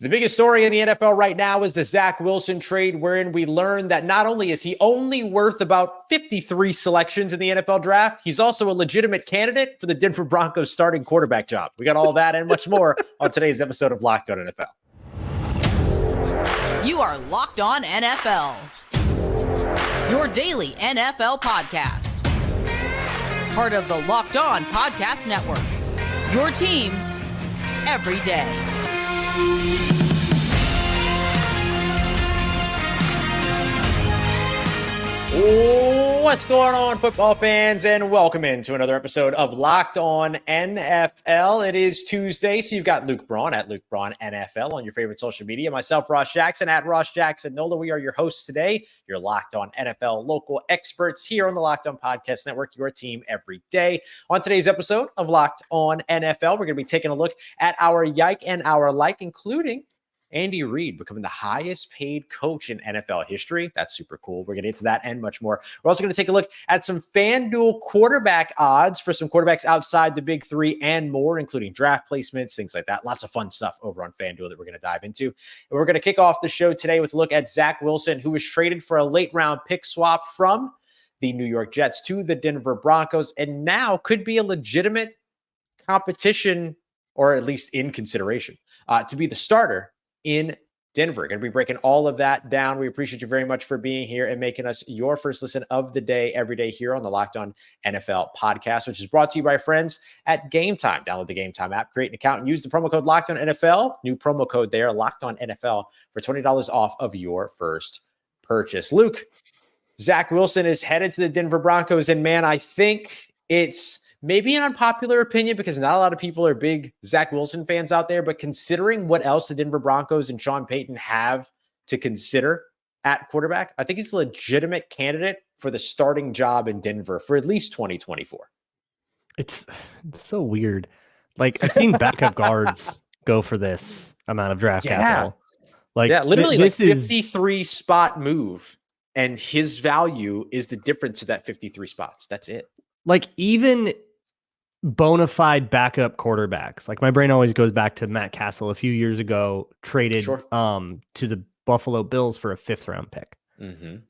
The biggest story in the NFL right now is the Zach Wilson trade, wherein we learned that not only is he only worth about 53 selections in the NFL draft, he's also a legitimate candidate for the Denver Broncos starting quarterback job. We got all that and much more on today's episode of Locked On NFL. You are Locked On NFL, your daily NFL podcast. Part of the Locked On Podcast Network, your team every day. What's going on, football fans, and welcome into another episode of Locked On NFL. It is Tuesday, so you've got Luke Braun at Luke Braun NFL on your favorite social media. Myself, Ross Jackson, at Ross Jackson Nola. We are your hosts today, your Locked On NFL local experts here on the Locked On Podcast Network, your team every day. On today's episode of Locked On NFL, we're going to be taking a look at our yike and our like, including Andy Reid becoming the highest paid coach in NFL history. That's super cool. We're going to get to that and much more. We're also going to take a look at some FanDuel quarterback odds for some quarterbacks outside the big three and more, including draft placements, things like that. Lots of fun stuff over on FanDuel that we're going to dive into. And we're going to kick off the show today with a look at Zach Wilson, who was traded for a late round pick swap from the New York Jets to the Denver Broncos, and now could be a legitimate competition, or at least in consideration, to be the starter in Denver. Going to be breaking all of that down. We appreciate you very much for being here and making us your first listen of the day every day here on the Locked On NFL podcast, which is brought to you by friends at GameTime. Download the GameTime app, create an account, and use the promo code Locked On NFL. New promo code there, Locked On NFL, for $20 off of your first purchase. Luke, Zach Wilson is headed to the Denver Broncos, and man, I think it's maybe an unpopular opinion because not a lot of people are big Zach Wilson fans out there, but considering what else the Denver Broncos and Sean Payton have to consider at quarterback, I think he's a legitimate candidate for the starting job in Denver for at least 2024. It's so weird. Like, I've seen backup guards go for this amount of draft capital. Like, literally like 53 spot move, and his value is the difference to that 53 spots. That's it. Like, even bona fide backup quarterbacks, like my brain always goes back to Matt Castle a few years ago, traded to the Buffalo Bills for a 5th round pick.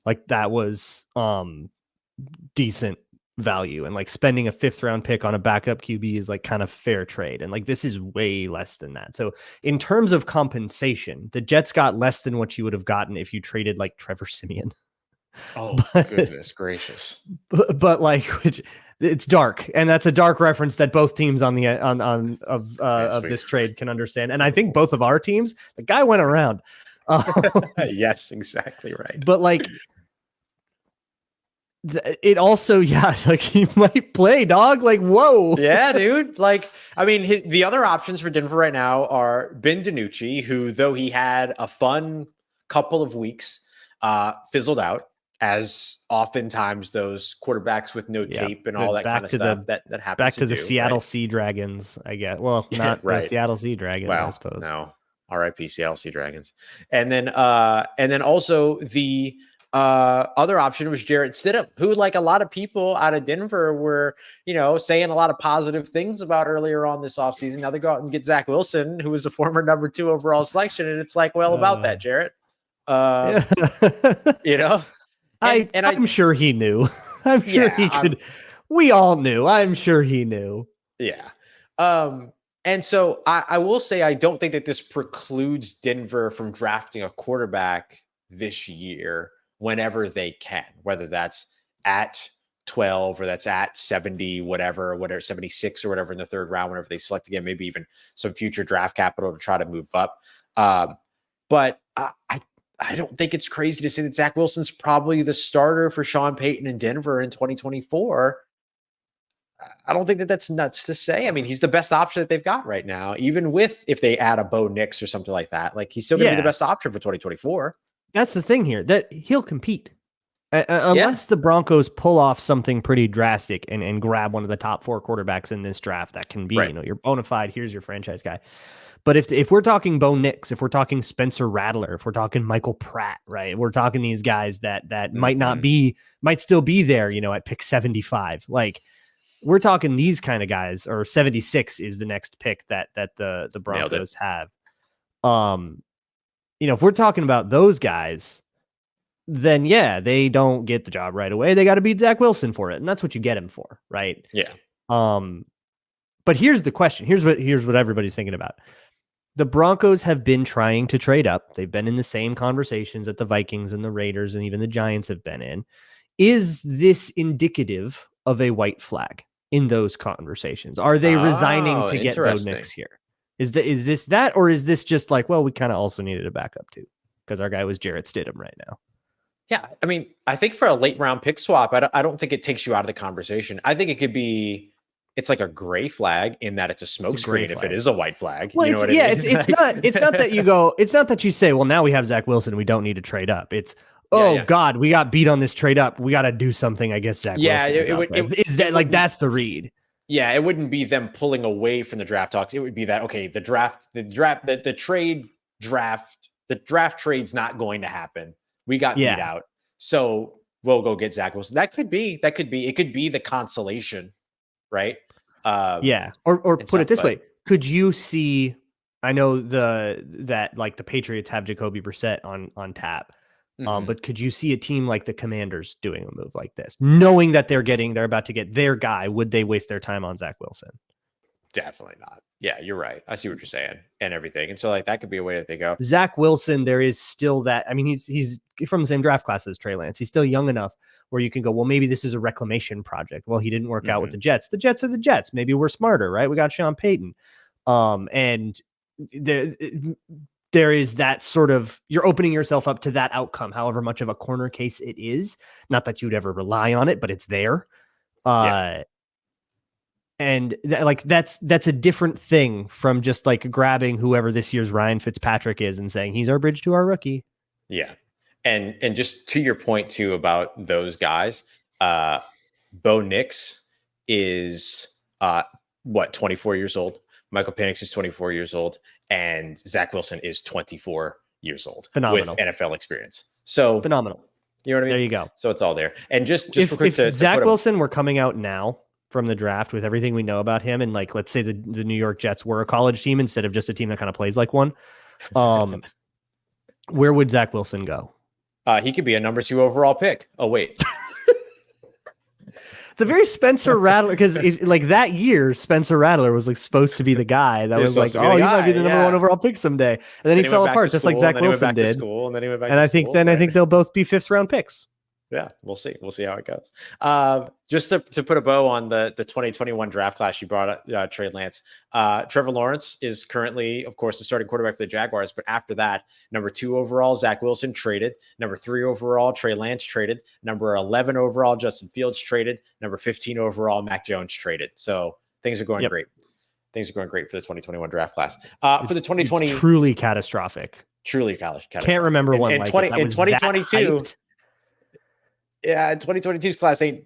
Like, that was decent value, and like spending a 5th round pick on a backup QB is like kind of fair trade, and like this is way less than that. So in terms of compensation, the Jets got less than what you would have gotten if you traded like Trevor Siemian. Goodness gracious. But like, it's dark, and that's a dark reference that both teams on the of this trade can understand. And I think both of our teams, the guy went around. Yes, exactly right. But like, it also, like, he might play, dog. Like, whoa. Yeah, dude. Like, I mean, the other options for Denver right now are Ben DiNucci, who, though he had a fun couple of weeks, fizzled out, as oftentimes those quarterbacks with no tape and all that kind of stuff that happens. Back to the Seattle Sea Dragons, I guess. Well, not the Seattle Sea Dragons, I suppose. No, R.I.P. Seattle Sea Dragons. And then also the other option was Jarrett Stidham, who, like a lot of people out of Denver were, saying a lot of positive things about earlier on this offseason. Now they go out and get Zach Wilson, who was a former number 2 overall selection, and it's like, well, about that, Jarrett. I'm sure he knew. I'm sure he could. We all knew. I'm sure he knew. Yeah. And so I will say, I don't think that this precludes Denver from drafting a quarterback this year whenever they can, whether that's at 12 or that's at 70, whatever, 76 or whatever in the 3rd round, whenever they select again, maybe even some future draft capital to try to move up. But I don't think it's crazy to say that Zach Wilson's probably the starter for Sean Payton in Denver in 2024. I don't think that that's nuts to say. I mean, he's the best option that they've got right now, even with, if they add a Bo Nix or something like that, like he's still going to be the best option for 2024. That's the thing here, that he'll compete. Unless the Broncos pull off something pretty drastic and grab one of the top 4 quarterbacks in this draft, that can be, you're bona fide, here's your franchise guy. But if we're talking Bo Nix, if we're talking Spencer Rattler, if we're talking Michael Pratt, right, we're talking these guys that might still be there, at pick 75. Like, we're talking these kind of guys, or 76 is the next pick that the Broncos have. If we're talking about those guys, then yeah, they don't get the job right away. They got to beat Zach Wilson for it, and that's what you get him for, right? Yeah. But here's the question. Here's what everybody's thinking about. The Broncos have been trying to trade up. They've been in the same conversations that the Vikings and the Raiders and even the Giants have been in. Is this indicative of a white flag in those conversations? Are they resigning to get Bo Nix here? Is this that, or is this just like, well, we kind of also needed a backup too because our guy was Jarrett Stidham right now? Yeah, I mean, I think for a late round pick swap, I don't think it takes you out of the conversation. I think it could be, it's like a gray flag in that it's a smokescreen if it is a white flag. Well, you know what I mean? It's not that you go, it's not that you say, well, now we have Zach Wilson, we don't need to trade up. It's, God, we got beat on this trade up. We got to do something, I guess, Zach Wilson that's the read. Yeah, it wouldn't be them pulling away from the draft talks. It would be that, okay, the draft trade's not going to happen. We got beat out. So we'll go get Zach Wilson. It could be the consolation, right? Or put it this way. Could you see, I know that the Patriots have Jacoby Brissett on tap. But could you see a team like the Commanders doing a move like this, knowing that they're about to get their guy? Would they waste their time on Zach Wilson? Definitely not. Yeah, you're right. I see what you're saying and everything. And so that could be a way that they go. Zach Wilson, there is still that. I mean, he's from the same draft class as Trey Lance. He's still young enough where you can go, well, maybe this is a reclamation project. Well, he didn't work out with the Jets. The Jets are the Jets. Maybe we're smarter, right? We got Sean Payton. And there is that sort of, you're opening yourself up to that outcome, however much of a corner case it is. Not that you'd ever rely on it, but it's there. And that's a different thing from just like grabbing whoever this year's Ryan Fitzpatrick is and saying he's our bridge to our rookie. Yeah. And just to your point too about those guys, Bo Nix is 24 years old. Michael Penix is 24 years old, and Zach Wilson is 24 years old. Phenomenal. With NFL experience. So phenomenal. You know what I mean? There you go. So it's all there. And just if Zach Wilson were coming out now from the draft with everything we know about him, and like, let's say the New York Jets were a college team instead of just a team that kind of plays like one, where would Zach Wilson go? He could be a number 2 overall pick. Oh, wait. It's a very Spencer Rattler, because that year, Spencer Rattler was supposed to be the guy that was like, oh, he might be the number 1 overall pick someday. And then he fell apart just like Zach Wilson did. And then he went back and I think they'll both be 5th round picks. Yeah, we'll see. We'll see how it goes. Just to put a bow on the 2021 draft class, you brought up Trey Lance. Trevor Lawrence is currently, of course, the starting quarterback for the Jaguars. But after that, number 2 overall, Zach Wilson traded. Number 3 overall, Trey Lance traded. Number 11 overall, Justin Fields traded. Number 15 overall, Mac Jones traded. So things are going great. Things are going great for the 2021 draft class. For the 2020, it's truly catastrophic. Truly catastrophic. Can't remember one in like 2022. Yeah, 2022's class ain't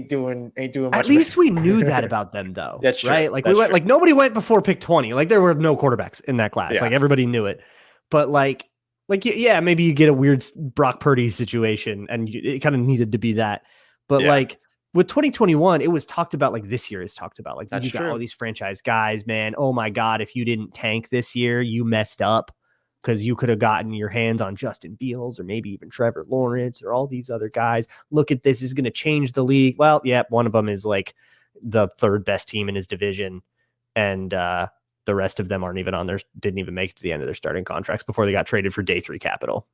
doing much. At least we knew that about them, though. That's true. Right? Nobody went before pick 20. There were no quarterbacks in that class. Yeah. Everybody knew it. But maybe you get a weird Brock Purdy situation, and it kind of needed to be that. But with 2021, it was talked about this year is talked about. You got all these franchise guys, man. Oh my God, if you didn't tank this year, you messed up. Because you could have gotten your hands on Justin Fields or maybe even Trevor Lawrence or all these other guys. Look at this is going to change the league. Well, yeah, one of them is the 3rd best team in his division. And the rest of them didn't even make it to the end of their starting contracts before they got traded for day 3 capital.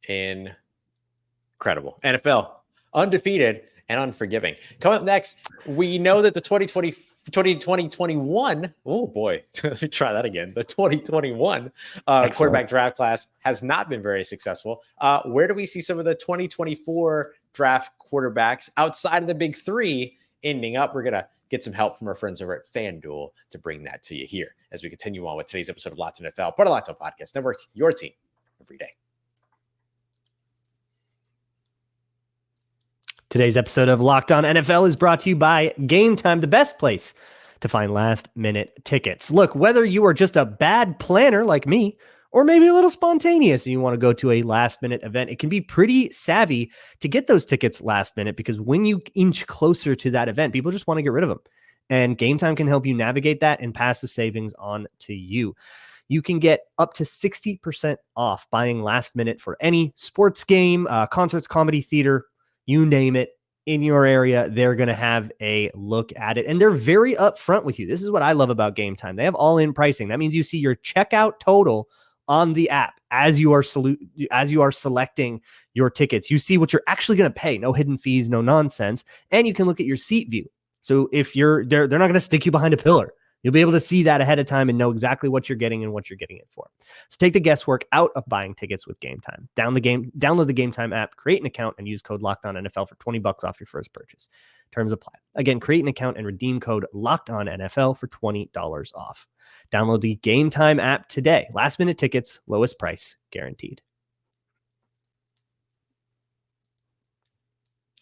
Incredible. NFL, undefeated and unforgiving. Coming up next, we know that the 2021, oh boy, let me try that again. The 2021 quarterback draft class has not been very successful. Where do we see some of the 2024 draft quarterbacks outside of the big 3 ending up? We're going to get some help from our friends over at FanDuel to bring that to you here as we continue on with today's episode of Locked On NFL, part of Locked On Podcast Network, your team every day. Today's episode of Locked On NFL is brought to you by GameTime, the best place to find last-minute tickets. Look, whether you are just a bad planner like me, or maybe a little spontaneous and you want to go to a last-minute event, it can be pretty savvy to get those tickets last minute, because when you inch closer to that event, people just want to get rid of them. And GameTime can help you navigate that and pass the savings on to you. you can get up to 60% off buying last minute for any sports game, concerts, comedy, theater, you name it. In your area, they're going to have a look at it. And they're very upfront with you. This is what I love about GameTime. They have all-in pricing. That means you see your checkout total on the app as you are selecting your tickets. You see what you're actually going to pay. No hidden fees, no nonsense. And you can look at your seat view. So if they're not going to stick you behind a pillar. You'll be able to see that ahead of time and know exactly what you're getting and what you're getting it for. So take the guesswork out of buying tickets with GameTime. Download the GameTime app, create an account, and use code LOCKEDONNFL for $20 off your first purchase. Terms apply. Again, create an account and redeem code LOCKEDONNFL for $20 off. Download the GameTime app today. Last minute tickets, lowest price guaranteed.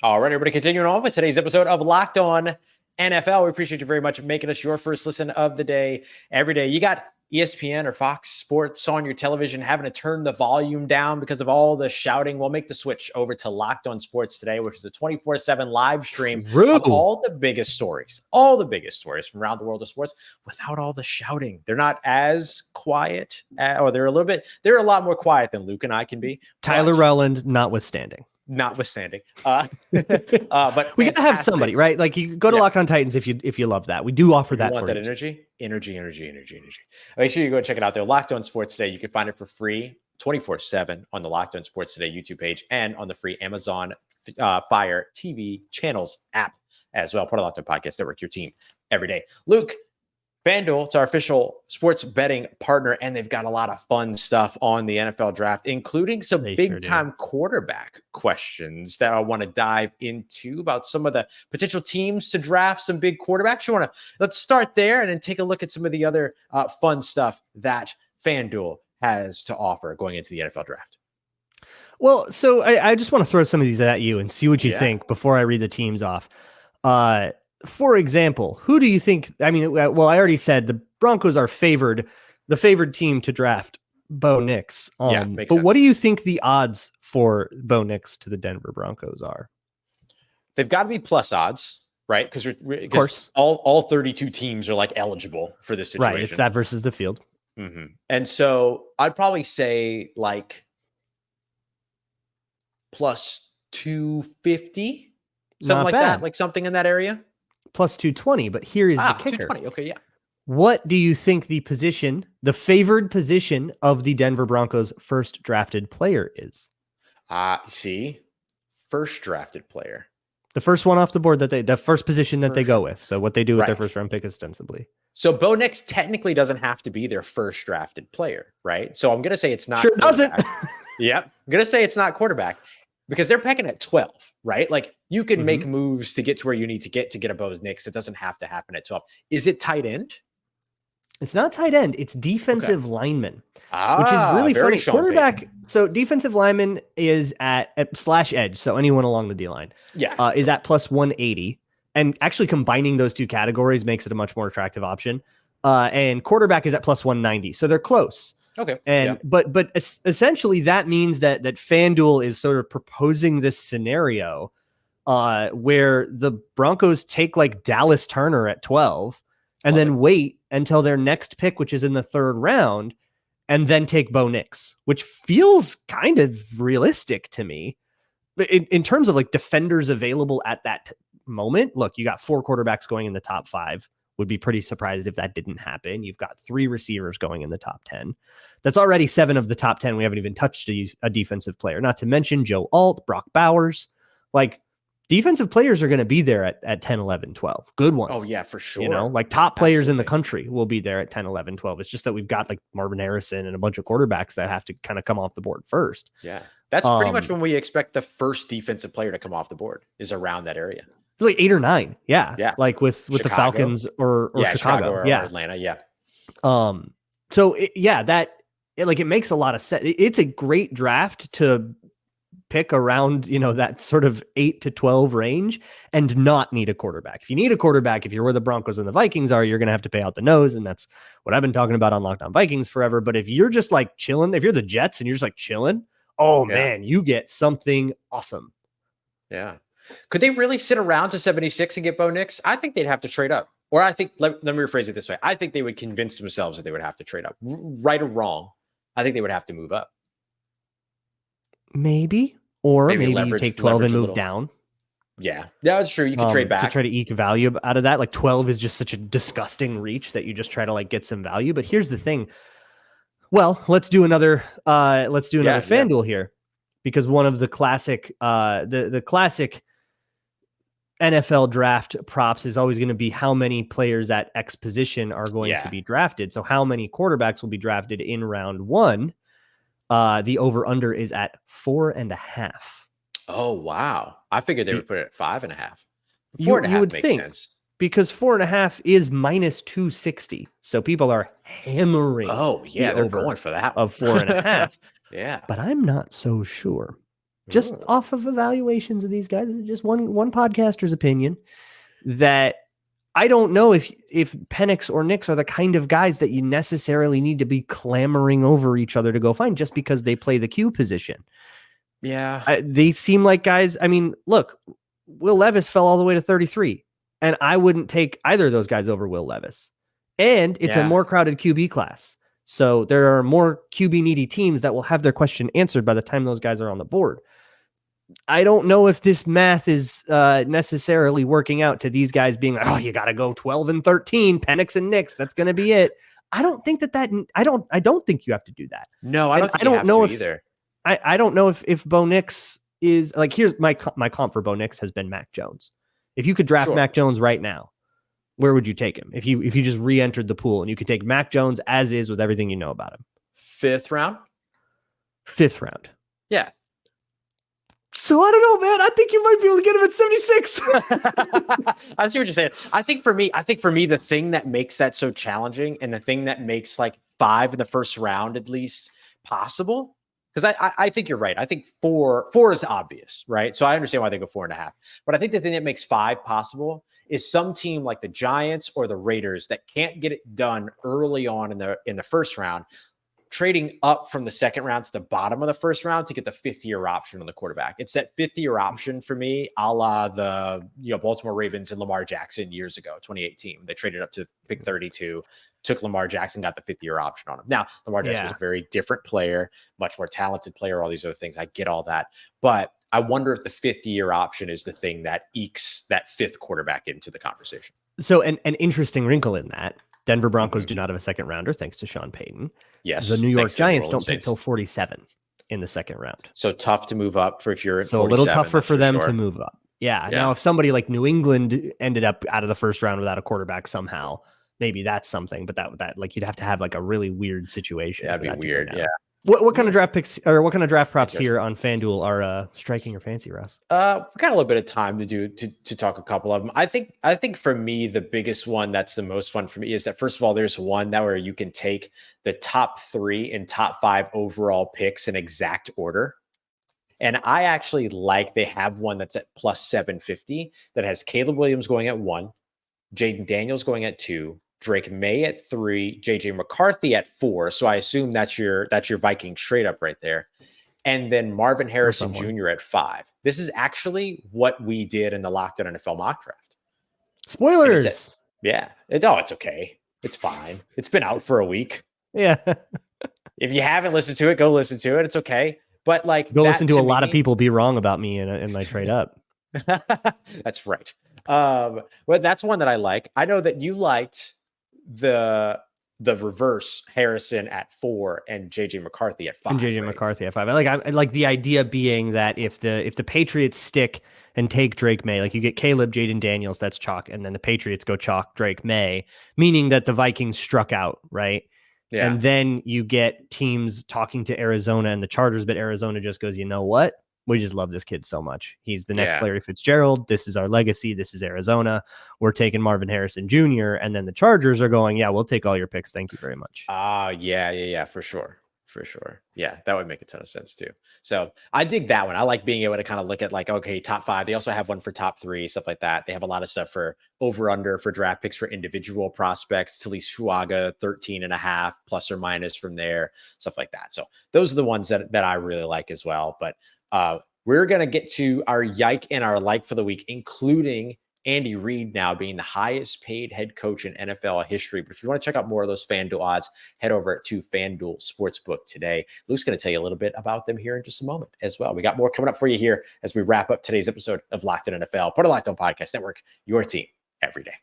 All right, everybody, continuing on with today's episode of Locked On NFL. We appreciate you very much for making us your first listen of the day every day. You got ESPN or Fox Sports on your television having to turn the volume down because of all the shouting. We'll make the switch over to Locked On Sports today, which is a 24/7 live stream of all the biggest stories from around the world of sports without all the shouting. They're not as quiet, or they're a lot more quiet than Luke and I can be. Tyler Rowland notwithstanding. But we gotta have somebody, right? Like you go to Locked On Titans if you love that. We do offer that. Want that energy. Make sure you go check it out there. Locked On Sports Today. You can find it for free 24/7 on the Locked On Sports Today YouTube page and on the free Amazon Fire TV channels app as well. Part of Locked On Podcast Network, your team every day. Luke, FanDuel, it's our official sports betting partner, and they've got a lot of fun stuff on the NFL draft, including some big-time quarterback questions that I want to dive into about some of the potential teams to draft some big quarterbacks. Let's start there and then take a look at some of the other fun stuff that FanDuel has to offer going into the NFL draft. Well, so I just want to throw some of these at you and see what you think before I read the teams off. For example, who do you think? I mean, well, I already said the Broncos are the favored team to draft Bo Nix. But sense. What do you think the odds for Bo Nix to the Denver Broncos are? They've got to be plus odds, right? Because all 32 teams are like eligible for this situation. Right, it's that versus the field. Mm-hmm. And so I'd probably say like plus 250, something like that, like something in that area. Plus 220, but here is the kicker. 220. Okay, yeah. What do you think the favored position of the Denver Broncos first drafted player is? First drafted player. The first one off the board the first position that they go with. So what they do with their first round pick ostensibly. So Bo Nix technically doesn't have to be their first drafted player, right? So I'm going to say it's not. Sure doesn't. Yep. I'm going to say it's not quarterback. Because they're pecking at 12, right? Like you can make moves to get to where you need to get a Bo Nix. It doesn't have to happen at 12. Is it tight end? It's not tight end. It's defensive lineman, which is really funny. Quarterback. Payton. So defensive lineman is at slash edge. So anyone along the D line, is at plus 180. And actually combining those two categories makes it a much more attractive option. And quarterback is at plus 190. So they're close. Okay. And but essentially that means that FanDuel is sort of proposing this scenario where the Broncos take like Dallas Turner at 12 and then wait until their next pick, which is in the third round, and then take Bo Nix, which feels kind of realistic to me. But in terms of like defenders available at that moment, look, you got 4 quarterbacks going in the top 5. Would be pretty surprised if that didn't happen. You've got 3 receivers going in the top 10. That's already 7 of the top 10. We haven't even touched a defensive player, not to mention Joe Alt, Brock Bowers. Like defensive players are going to be there at 10, 11, 12. Good ones. Oh yeah, for sure. You know, like top players in the country will be there at 10, 11, 12. It's just that we've got like Marvin Harrison and a bunch of quarterbacks that have to kind of come off the board first. Yeah. That's pretty much when we expect the first defensive player to come off the board is around that area. It's like 8 or 9. Yeah. Like with the Falcons or Chicago or Atlanta. Yeah. So it makes a lot of sense. It's a great draft to pick around, that sort of 8 to 12 range and not need a quarterback. If you need a quarterback, if you're where the Broncos and the Vikings are, you're going to have to pay out the nose. And that's what I've been talking about on Locked On Vikings forever. But if you're just like chilling, if you're the Jets and you're just like chilling, man, you get something awesome. Yeah. Could they really sit around to 76 and get Bo Nix? I think they'd have to trade up. Or I think, let me rephrase it this way. I think they would convince themselves that they would have to trade up. Right or wrong, I think they would have to move up. Maybe. Or maybe you leverage, take 12 and a move little. down. Yeah, that's true. You can trade back to try to eke value out of that. Like 12 is just such a disgusting reach that you just try to like get some value. But here's the thing. Well, let's do another FanDuel here, because one of the classic the classic NFL draft props is always going to be how many players at X position are going to be drafted. So how many quarterbacks will be drafted in round 1? The over under is at 4.5. Oh, wow. I figured they would put it at 5.5. 4.5 makes sense. Because 4.5 is minus 260. So people are hammering. Oh, yeah. They're going for that of 4.5. Yeah. But I'm not so sure. Just off of evaluations of these guys, just one podcaster's opinion, that I don't know if Penix or Nix are the kind of guys that you necessarily need to be clamoring over each other to go find just because they play the Q position. Yeah. They seem like guys. I mean, look, Will Levis fell all the way to 33, and I wouldn't take either of those guys over Will Levis. And it's a more crowded QB class. So there are more QB needy teams that will have their question answered by the time those guys are on the board. I don't know if this math is necessarily working out to these guys being like, oh, you got to go 12 and 13, Penix and Nix. That's going to be it. I don't think I don't think you have to do that. No, I don't know either. I don't know if Bo Nix is like, here's my comp for Bo Nix has been Mac Jones. If you could draft Mac Jones right now, where would you take him? If you just re-entered the pool and you could take Mac Jones as is with everything you know about him. 5th round? 5th round. Yeah. So I don't know, man. I think you might be able to get him at 76. I see what you're saying. I think for me, the thing that makes that so challenging and the thing that makes like 5 in the first round at least possible, because I think you're right. I think 4 is obvious, right? So I understand why they go 4.5. But I think the thing that makes 5 possible is some team like the Giants or the Raiders that can't get it done early on in the first round, trading up from the second round to the bottom of the first round to get the 5th-year option on the quarterback. It's that 5th-year option for me, a la the Baltimore Ravens and Lamar Jackson years ago, 2018. They traded up to pick 32, took Lamar Jackson, got the 5th-year option on him. Now, Lamar Jackson was a very different player, much more talented player, all these other things. I get all that. But I wonder if the 5th-year option is the thing that ekes that 5th quarterback into the conversation. So an interesting wrinkle in that, Denver Broncos do not have a second rounder, thanks to Sean Payton. Yes. The New York Giants don't pick till 47 in the second round. So tough to move up if you're at 47. So a little tougher for them to move up. Yeah. Now, if somebody like New England ended up out of the first round without a quarterback somehow, maybe that's something. But that like you'd have to have like a really weird situation. That'd be weird. Yeah. What kind of draft picks or what kind of draft props here on FanDuel are striking your fancy, Russ? We got a little bit of time to talk a couple of them. I think for me, the biggest one that's the most fun for me is that, first of all, there's one that where you can take the top 3 and top 5 overall picks in exact order. And I actually they have one that's at plus 750 that has Caleb Williams going at 1, Jaden Daniels going at 2, Drake May at 3, JJ McCarthy at 4. So I assume that's your Viking straight up right there. And then Marvin Harrison Jr. at 5. This is actually what we did in the Locked On NFL mock draft. Spoilers. It's okay. It's fine. It's been out for a week. Yeah. If you haven't listened to it, go listen to it. It's okay. But go listen to a lot of people be wrong about me in my trade up. That's right. But that's one that I like. I know that you liked the reverse Harrison at 4 and JJ McCarthy at 5. And JJ McCarthy at 5. I like the idea being that if the Patriots stick and take Drake May, like you get Caleb, Jaden Daniels, that's chalk, and then the Patriots go chalk Drake May, meaning that the Vikings struck out, right? Yeah. And then you get teams talking to Arizona and the Chargers, but Arizona just goes, you know what? We just love this kid so much. He's the next Larry Fitzgerald. This is our legacy. This is Arizona. We're taking Marvin Harrison Jr. And then the Chargers are going, yeah, we'll take all your picks. Thank you very much. Yeah, for sure. Yeah, that would make a ton of sense too. So I dig that one. I like being able to kind of look at like, okay, top 5. They also have one for top 3, stuff like that. They have a lot of stuff for over under for draft picks for individual prospects. Talise Fuaga, 13.5 plus or minus from there, stuff like that. So those are the ones that I really like as well. But we're going to get to our yike and our like for the week, including Andy Reid now being the highest paid head coach in NFL history. But if you want to check out more of those FanDuel odds, head over to FanDuel Sportsbook today. Luke's going to tell you a little bit about them here in just a moment as well. We got more coming up for you here as we wrap up today's episode of Locked On NFL, part of Locked On Podcast Network, your team every day.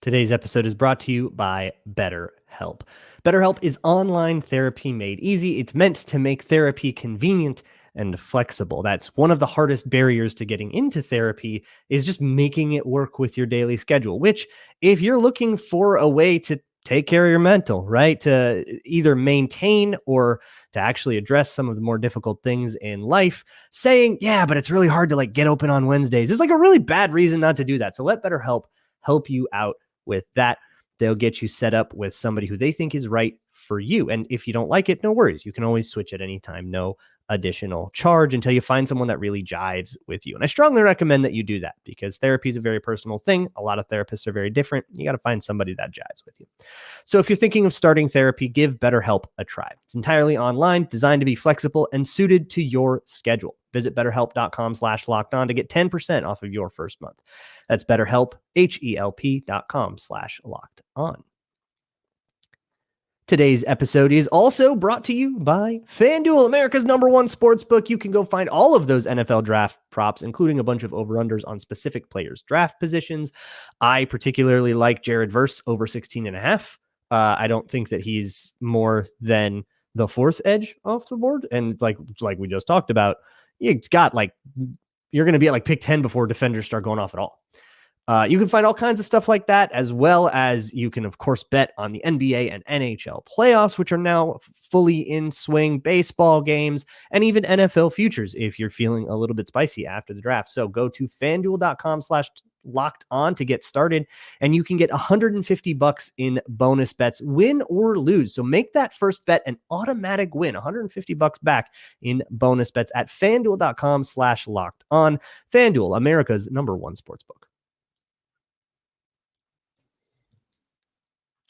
Today's episode is brought to you by BetterHelp. BetterHelp is online therapy made easy. It's meant to make therapy convenient and flexible. That's one of the hardest barriers to getting into therapy, is just making it work with your daily schedule, which if you're looking for a way to take care of your mental, right, to either maintain or to actually address some of the more difficult things in life, saying, yeah, but it's really hard to like get open on Wednesdays, is like a really bad reason not to do that. So let BetterHelp help you out with that. They'll get you set up with somebody who they think is right for you. And if you don't like it, no worries. You can always switch at any time. No additional charge until you find someone that really jives with you. And I strongly recommend that you do that because therapy is a very personal thing. A lot of therapists are very different. You got to find somebody that jives with you. So if you're thinking of starting therapy, give BetterHelp a try. It's entirely online, designed to be flexible and suited to your schedule. Visit betterhelp.com/lockedon to get 10% off of your first month. That's BetterHelp, HELP.com/lockedon. Today's episode is also brought to you by FanDuel, America's #1 sportsbook. You can go find all of those NFL draft props, including a bunch of over-unders on specific players' draft positions. I particularly like Jared Verse over 16.5. I don't think that he's more than the fourth edge off the board. And like we just talked about, you're going to be at like pick 10 before defenders start going off at all. You can find all kinds of stuff like that, as well as you can, of course, bet on the NBA and NHL playoffs, which are now fully in swing, baseball games, and even NFL futures if you're feeling a little bit spicy after the draft. So go to FanDuel.com/lockedon to get started, and you can get $150 in bonus bets, win or lose. So make that first bet an automatic win, $150 back in bonus bets at FanDuel.com/lockedon. FanDuel, America's #1 sportsbook.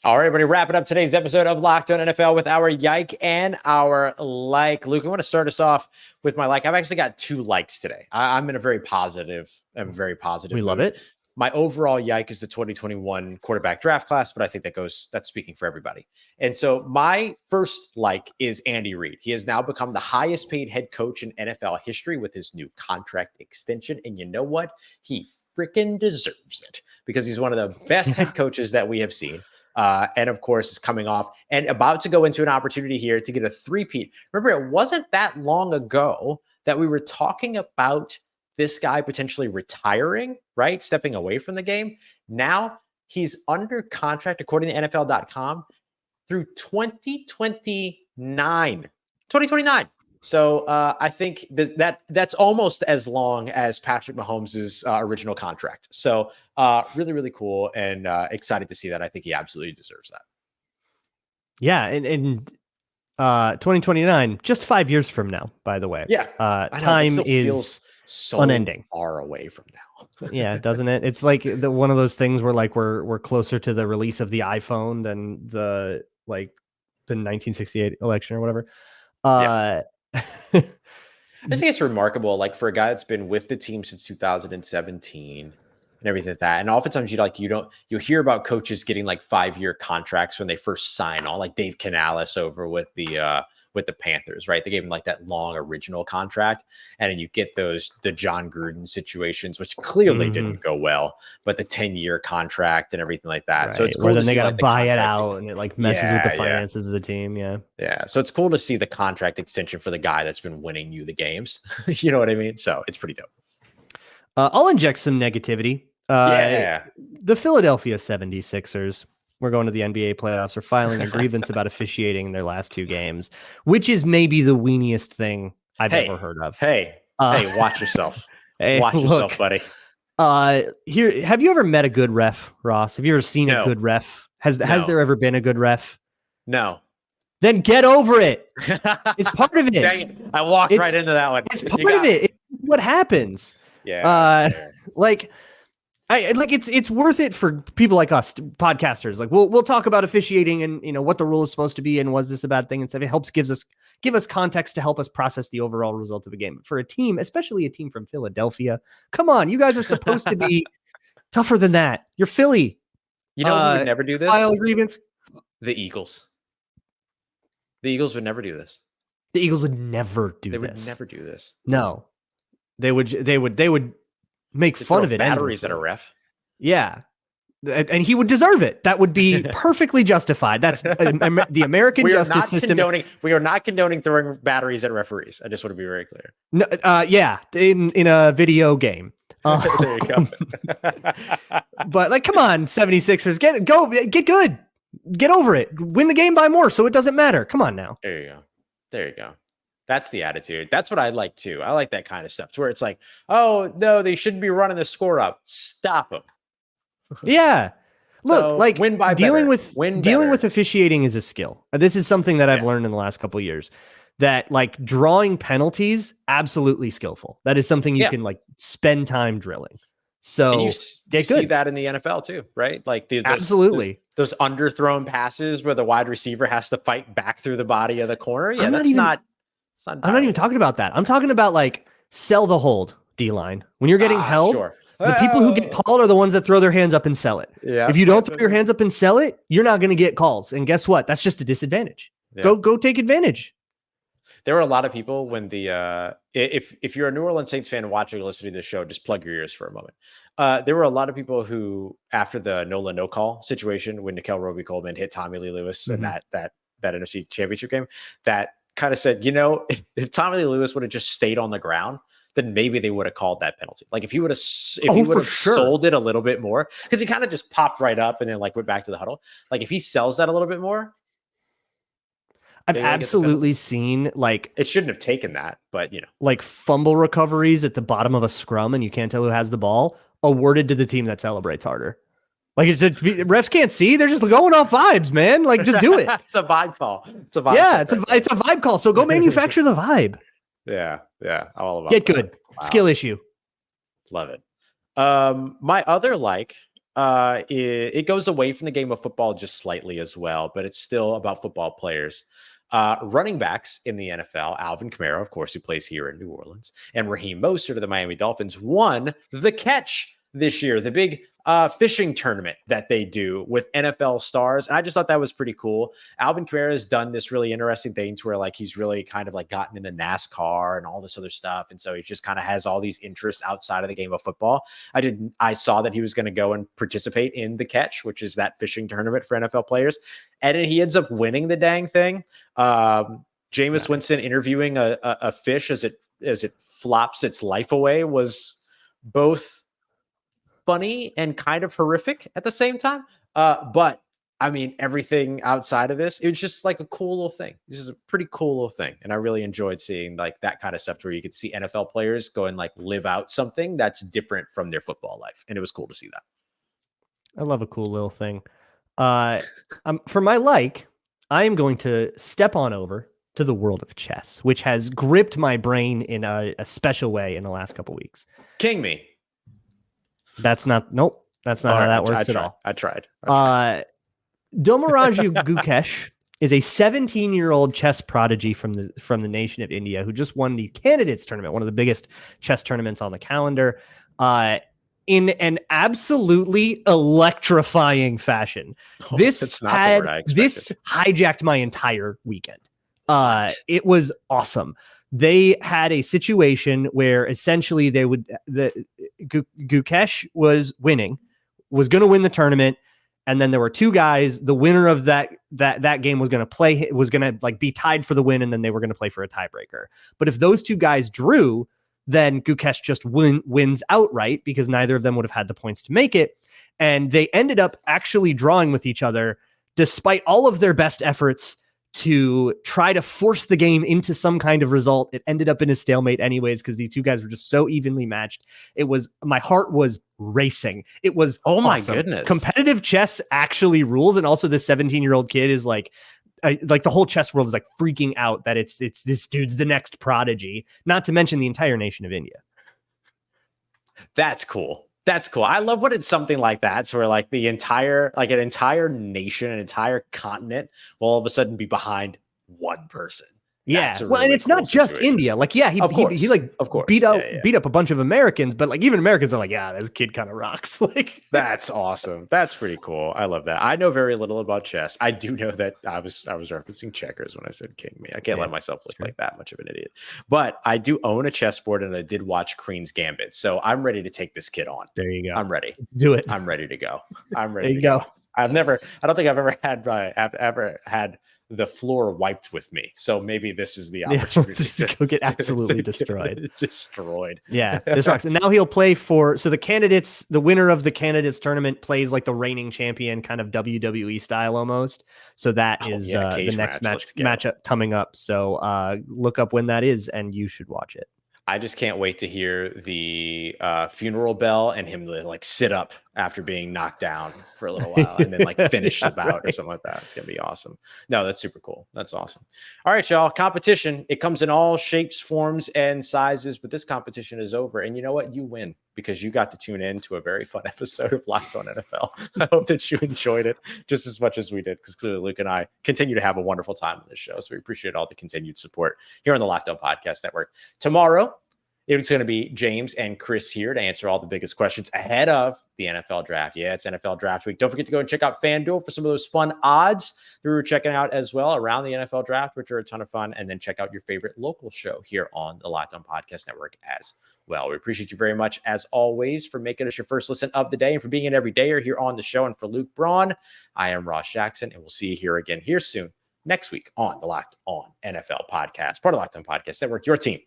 All right, everybody, wrapping up today's episode of Locked On NFL with our yike and our like. Luke, I want to start us off with my like. I've actually got 2 likes today. I'm in a very positive. We love it. My overall yike is the 2021 quarterback draft class, but I think that's speaking for everybody. And so my first like is Andy Reid. He has now become the highest paid head coach in NFL history with his new contract extension. And you know what? He freaking deserves it because he's one of the best head coaches that we have seen. And of course, is coming off and about to go into an opportunity here to get a three-peat. Remember, it wasn't that long ago that we were talking about this guy potentially retiring, right? Stepping away from the game. Now he's under contract, according to NFL.com, through 2029. So I think that's almost as long as Patrick Mahomes' original contract. So really, really cool and excited to see that. I think he absolutely deserves that. Yeah, and 2029, just 5 years from now, by the way. Yeah, time is so unending, far away from now. Yeah, doesn't it? It's like one of those things where like we're closer to the release of the iPhone than the 1968 election or whatever. I just think it's remarkable, like for a guy that's been with the team since 2017 and everything like that. And oftentimes you'll hear about coaches getting like 5-year contracts when they first sign on, like Dave Canales over with the Panthers, right? They gave him like that long original contract, and then you get the John Gruden situations, which clearly didn't go well, but the 10-year contract and everything like that. Right. So it's cool. Or then they got to buy it out, and it like messes with the finances of the team. Yeah. So it's cool to see the contract extension for the guy that's been winning you the games. You know what I mean? So it's pretty dope. I'll inject some negativity. The Philadelphia 76ers. We're going to the NBA playoffs, are filing a grievance about officiating in their last 2 games, which is maybe the weeniest thing I've ever heard of. Hey, watch yourself. Watch yourself, buddy. Here, have you ever met a good ref, Ross? Have you ever seen a good ref? Has there ever been a good ref? No. Then get over it. It's part of it. Dang it. I walked right into that one. It's part of it. It's what happens. Yeah. It's worth it for people like us, podcasters. Like we'll talk about officiating and what the rule is supposed to be and was this a bad thing and stuff. It helps give us context to help us process the overall result of a game. For a team, especially a team from Philadelphia, come on, you guys are supposed to be tougher than that. You're Philly. You know who would never do this? File agreements. The Eagles. The Eagles would never do this. The Eagles would never do this. They would never do this. No, they would make fun of it. Batteries at a ref. Yeah. And he would deserve it. That would be perfectly justified. That's the American justice system. We are not condoning throwing batteries at referees. I just want to be very clear. No, yeah, in a video game. There you go. But like, come on, 76ers, get good, get over it, win the game by more, so it doesn't matter. Come on now. There you go. That's the attitude. That's what I like too. I like that kind of stuff. Where it's like, oh no, they shouldn't be running the score up. Stop them. Yeah. Look, so, like win by dealing better. with officiating is a skill. This is something that I've learned in the last couple of years. That like drawing penalties, absolutely skillful. That is something you can like spend time drilling. So you see that in the NFL too, right? Like absolutely those underthrown passes where the wide receiver has to fight back through the body of the corner. Yeah, I'm not even talking about that. I'm talking about like sell the hold D-line. When you're getting held, sure. The people who get called are the ones that throw their hands up and sell it. Yeah. If you don't throw your hands up and sell it, you're not going to get calls. And guess what? That's just a disadvantage. Yeah. Go take advantage. There were a lot of people when if you're a New Orleans Saints fan watching or listening to this show, just plug your ears for a moment. There were a lot of people who, after the no call situation when Nickel Roby-Coleman hit Tommy Lee Lewis in that NFC Championship game, that kind of said, if Tommy Lee Lewis would have just stayed on the ground, then maybe they would have called that penalty. Like if he would have sold it a little bit more, because he kind of just popped right up and then like went back to the huddle. Like if he sells that a little bit more. I've absolutely seen like it shouldn't have taken that, but like fumble recoveries at the bottom of a scrum and you can't tell who has the ball awarded to the team that celebrates harder. Like refs can't see; they're just going off vibes, man. Like just do it. It's a vibe call. It's a vibe call. So go manufacture the vibe. Yeah, all about get good. Wow. Skill issue. Love it. My other it goes away from the game of football just slightly as well, but it's still about football players. Running backs in the NFL, Alvin Kamara, of course, who plays here in New Orleans, and Raheem Mostert of the Miami Dolphins won the catch this year, the big fishing tournament that they do with NFL stars. And I just thought that was pretty cool. Alvin Kamara has done this really interesting thing to where like he's really kind of like gotten into NASCAR and all this other stuff. And so he just kind of has all these interests outside of the game of football. I saw that he was going to go and participate in the catch, which is that fishing tournament for NFL players. And then he ends up winning the dang thing. Jameis Winston interviewing a fish as it flops its life away was both funny and kind of horrific at the same time. But I mean, everything outside of this, it was just like a cool little thing. This is a pretty cool little thing. And I really enjoyed seeing like that kind of stuff where you could see NFL players go and like live out something that's different from their football life. And it was cool to see that. I love a cool little thing. For my I am going to step on over to the world of chess, which has gripped my brain in a special way in the last couple weeks. King me. That's not how that works at all. I tried. Domaraju Gukesh is a 17-year-old chess prodigy from the nation of India who just won the Candidates Tournament, one of the biggest chess tournaments on the calendar, in an absolutely electrifying fashion. This hijacked my entire weekend. It was awesome. They had a situation where essentially Gukesh was going to win the tournament. And then there were two guys, the winner of that game was going to like be tied for the win. And then they were going to play for a tiebreaker. But if those two guys drew, then Gukesh just wins outright because neither of them would have had the points to make it. And they ended up actually drawing with each other despite all of their best efforts to try to force the game into some kind of result. It ended up in a stalemate anyways, because these two guys were just so evenly matched. My heart was racing. It was awesome. My goodness. Competitive chess actually rules. And also this 17-year-old kid is like the whole chess world is like freaking out that it's this dude's the next prodigy, not to mention the entire nation of India. That's cool. That's cool. I love when it's something like that. So where like an entire nation, an entire continent will all of a sudden be behind one person. Yeah. That's a Well, and really it's cool not just situation. India. Like, yeah, he like of course. beat up a bunch of Americans, but like even Americans are like, yeah, this kid kind of rocks. Like, that's awesome. That's pretty cool. I love that. I know very little about chess. I do know that I was referencing checkers when I said king me. I can't let myself look like that much of an idiot. But I do own a chessboard and I did watch Queen's Gambit. So I'm ready to take this kid on. There you go. I'm ready. Do it. I'm ready to go. I'm ready to go. I don't think I've ever had the floor wiped with me. So maybe this is the opportunity to go get absolutely destroyed. Yeah, this rocks. And now he'll play the winner of the candidates tournament plays like the reigning champion, kind of WWE style almost. So that is the next matchup coming up. So look up when that is and you should watch it. I just can't wait to hear the funeral bell and him like sit up after being knocked down for a little while and then like finish the bout or something like that. It's going to be awesome. No, that's super cool. That's awesome. All right, y'all. Competition. It comes in all shapes, forms, and sizes, but this competition is over. And you know what? You win because you got to tune in to a very fun episode of Locked On NFL. I hope that you enjoyed it just as much as we did because clearly Luke and I continue to have a wonderful time on this show. So we appreciate all the continued support here on the Locked On Podcast Network. Tomorrow, it's going to be James and Chris here to answer all the biggest questions ahead of the NFL draft. Yeah, it's NFL draft week. Don't forget to go and check out FanDuel for some of those fun odds that we were checking out as well around the NFL draft, which are a ton of fun. And then check out your favorite local show here on the Locked On Podcast Network as well. We appreciate you very much, as always, for making us your first listen of the day and for being an everydayer here on the show. And for Luke Braun, I am Ross Jackson, and we'll see you here again here soon next week on the Locked On NFL Podcast, part of Locked On Podcast Network, your team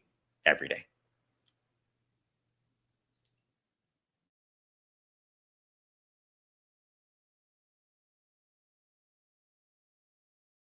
every day.